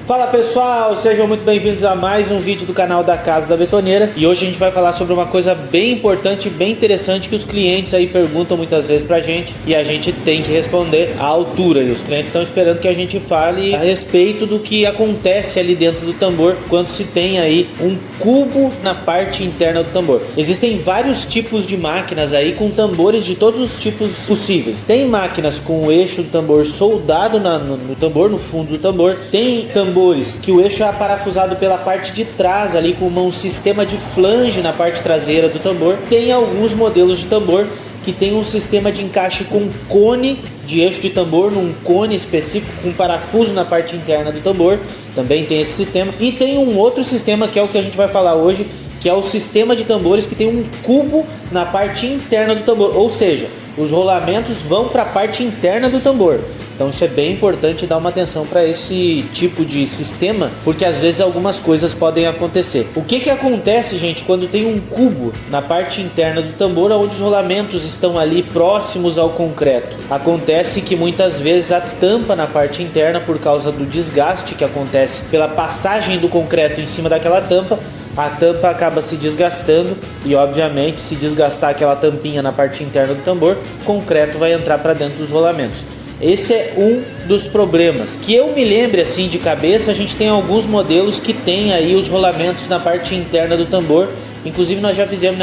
Fala pessoal, sejam muito bem-vindos a mais um vídeo do canal da Casa da Betoneira. E hoje a gente vai falar sobre uma coisa bem importante, bem interessante, que os clientes aí perguntam muitas vezes pra gente e a gente tem que responder à altura. E os clientes estão esperando que a gente fale a respeito do que acontece ali dentro do tambor quando se tem aí um cubo na parte interna do tambor. Existem vários tipos de máquinas aí com tambores de todos os tipos possíveis. Tem máquinas com o eixo do tambor soldado no tambor, no fundo do tambor. Tem tambores que o eixo é parafusado pela parte de trás ali com um sistema de flange na parte traseira do tambor. Tem alguns modelos de tambor que tem um sistema de encaixe com cone de eixo de tambor, num cone específico com parafuso na parte interna do tambor. Também tem esse sistema. E tem um outro sistema que é o que a gente vai falar hoje, que é o sistema de tambores que tem um cubo na parte interna do tambor. Ou seja, os rolamentos vão para a parte interna do tambor. Então isso é bem importante dar uma atenção para esse tipo de sistema, porque às vezes algumas coisas podem acontecer. O que acontece, gente, quando tem um cubo na parte interna do tambor, onde os rolamentos estão ali próximos ao concreto? Acontece que muitas vezes a tampa na parte interna, por causa do desgaste que acontece pela passagem do concreto em cima daquela tampa, a tampa acaba se desgastando e, obviamente, se desgastar aquela tampinha na parte interna do tambor, o concreto vai entrar para dentro dos rolamentos. Esse é um dos problemas. Que eu me lembre assim de cabeça, a gente tem alguns modelos que tem aí os rolamentos na parte interna do tambor. Inclusive nós já fizemos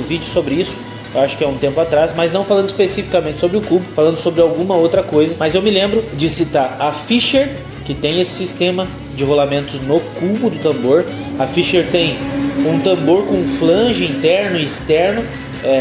vídeo sobre isso, eu acho que há um tempo atrás, mas não falando especificamente sobre o cubo, falando sobre alguma outra coisa. Mas eu me lembro de citar a Fischer, que tem esse sistema de rolamentos no cubo do tambor. A Fischer tem um tambor com flange interno e externo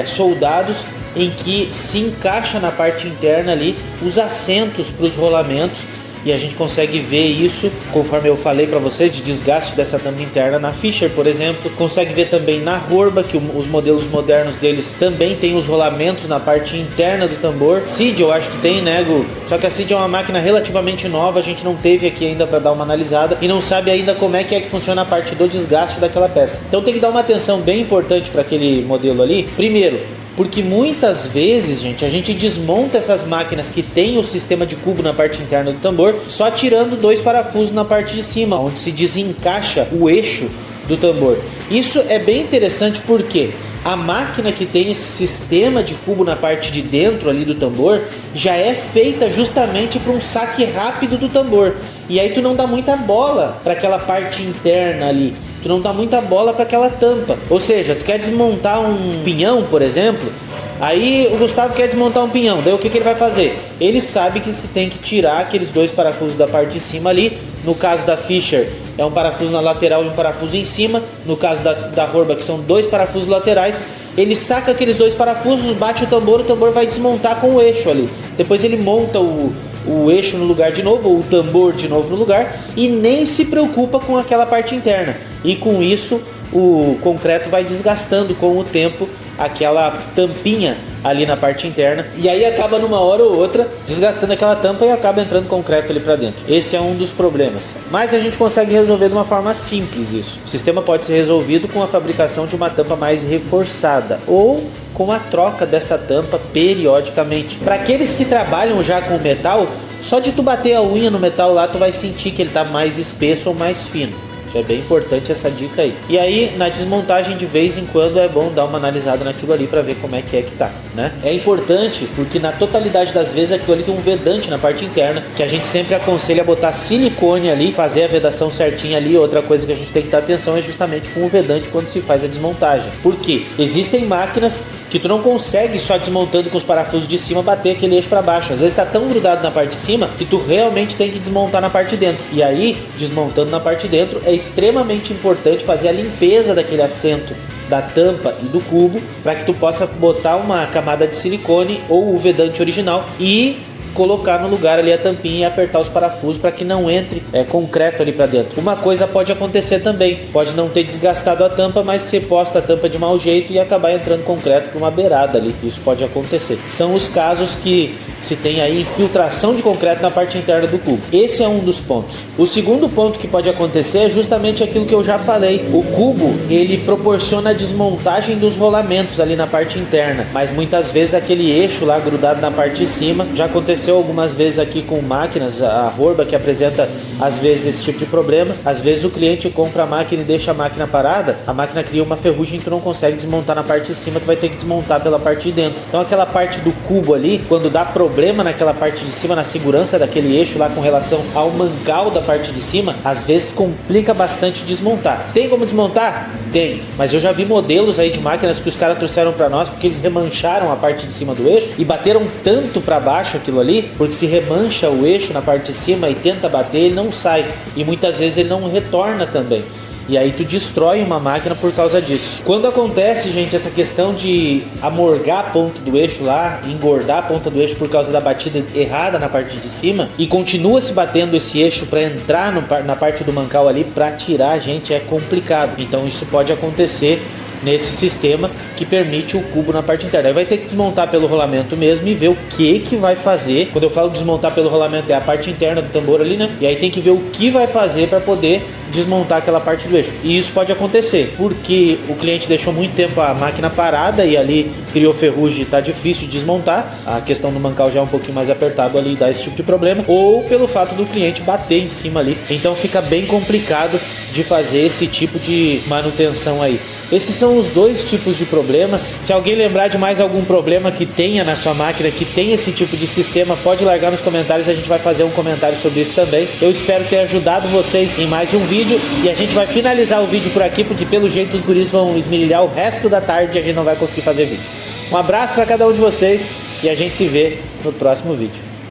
soldados, em que se encaixa na parte interna ali os assentos para os rolamentos, e a gente consegue ver isso, conforme eu falei para vocês, de desgaste dessa tampa interna na Fischer, por exemplo. Consegue ver também na Horba, que os modelos modernos deles também tem os rolamentos na parte interna do tambor. Seed eu acho que tem, né, Gu? Só que a Seed é uma máquina relativamente nova, a gente não teve aqui ainda para dar uma analisada e não sabe ainda como é que funciona a parte do desgaste daquela peça. Então tem que dar uma atenção bem importante para aquele modelo ali. Primeiro, porque muitas vezes, gente, a gente desmonta essas máquinas que tem o sistema de cubo na parte interna do tambor, só tirando dois parafusos na parte de cima, onde se desencaixa o eixo do tambor. Isso é bem interessante porque a máquina que tem esse sistema de cubo na parte de dentro ali do tambor já é feita justamente para um saque rápido do tambor. E aí tu não dá muita bola para aquela parte interna ali. Tu não dá muita bola para aquela tampa. Ou seja, tu quer desmontar um pinhão, por exemplo, aí o Gustavo quer desmontar um pinhão. Daí o que ele vai fazer? Ele sabe que se tem que tirar aqueles dois parafusos da parte de cima ali. No caso da Fischer é um parafuso na lateral e um parafuso em cima. No caso da Horba, que são dois parafusos laterais, ele saca aqueles dois parafusos, bate o tambor vai desmontar com o eixo ali. Depois ele monta o eixo no lugar de novo, ou o tambor de novo no lugar, e nem se preocupa com aquela parte interna. E com isso o concreto vai desgastando com o tempo aquela tampinha ali na parte interna, e aí acaba numa hora ou outra desgastando aquela tampa e acaba entrando concreto ali para dentro. Esse é um dos problemas, mas a gente consegue resolver de uma forma simples isso. O sistema pode ser resolvido com a fabricação de uma tampa mais reforçada ou com a troca dessa tampa periodicamente. Para aqueles que trabalham já com metal, só de tu bater a unha no metal lá, tu vai sentir que ele está mais espesso ou mais fino. É bem importante essa dica aí. E aí, na desmontagem, de vez em quando é bom dar uma analisada naquilo ali para ver como é que tá, né? É importante porque na totalidade das vezes aquilo ali tem um vedante na parte interna, que a gente sempre aconselha a botar silicone ali, fazer a vedação certinha ali. Outra coisa que a gente tem que dar atenção é justamente com o vedante quando se faz a desmontagem. Por quê? Existem máquinas que tu não consegue só desmontando com os parafusos de cima bater aquele eixo para baixo. Às vezes tá tão grudado na parte de cima que tu realmente tem que desmontar na parte de dentro. E aí, desmontando na parte de dentro, é extremamente importante fazer a limpeza daquele assento, da tampa e do cubo, para que tu possa botar uma camada de silicone ou o vedante original e colocar no lugar ali a tampinha e apertar os parafusos para que não entre concreto ali para dentro. Uma coisa pode acontecer também, pode não ter desgastado a tampa, mas você posta a tampa de mau jeito e acabar entrando concreto por uma beirada ali. Isso pode acontecer. São os casos que se tem aí infiltração de concreto na parte interna do cubo. Esse é um dos pontos. O segundo ponto que pode acontecer é justamente aquilo que eu já falei. O cubo, ele proporciona a desmontagem dos rolamentos ali na parte interna, mas muitas vezes aquele eixo lá grudado na parte de cima, já aconteceu aconteceu algumas vezes aqui com máquinas, a Horba que apresenta às vezes esse tipo de problema. Às vezes o cliente compra a máquina e deixa a máquina parada, a máquina cria uma ferrugem que tu não consegue desmontar na parte de cima, tu vai ter que desmontar pela parte de dentro. Então aquela parte do cubo ali, quando dá problema naquela parte de cima, na segurança daquele eixo lá com relação ao mancal da parte de cima, às vezes complica bastante desmontar. Tem como desmontar? Tem, mas eu já vi modelos aí de máquinas que os caras trouxeram para nós porque eles remancharam a parte de cima do eixo e bateram tanto para baixo aquilo ali, porque se remancha o eixo na parte de cima e tenta bater, ele não sai e muitas vezes ele não retorna também. E aí tu destrói uma máquina por causa disso. Quando acontece, gente, essa questão de amorgar a ponta do eixo lá, engordar a ponta do eixo por causa da batida errada na parte de cima, e continua se batendo esse eixo para entrar na parte do mancal ali, para tirar, gente, é complicado. Então isso pode acontecer nesse sistema que permite o cubo na parte interna. Aí vai ter que desmontar pelo rolamento mesmo e ver o que vai fazer. Quando eu falo desmontar pelo rolamento, é a parte interna do tambor ali, né? E aí tem que ver o que vai fazer para poder desmontar aquela parte do eixo. E isso pode acontecer porque o cliente deixou muito tempo a máquina parada e ali criou ferrugem e tá difícil de desmontar. A questão do mancal já é um pouquinho mais apertado ali e dá esse tipo de problema. Ou pelo fato do cliente bater em cima ali. Então fica bem complicado de fazer esse tipo de manutenção aí. Esses são os dois tipos de problemas. Se alguém lembrar de mais algum problema que tenha na sua máquina, que tem esse tipo de sistema, pode largar nos comentários, a gente vai fazer um comentário sobre isso também. Eu espero ter ajudado vocês em mais um vídeo e a gente vai finalizar o vídeo por aqui, porque pelo jeito os guris vão esmirilhar o resto da tarde e a gente não vai conseguir fazer vídeo. Um abraço para cada um de vocês e a gente se vê no próximo vídeo.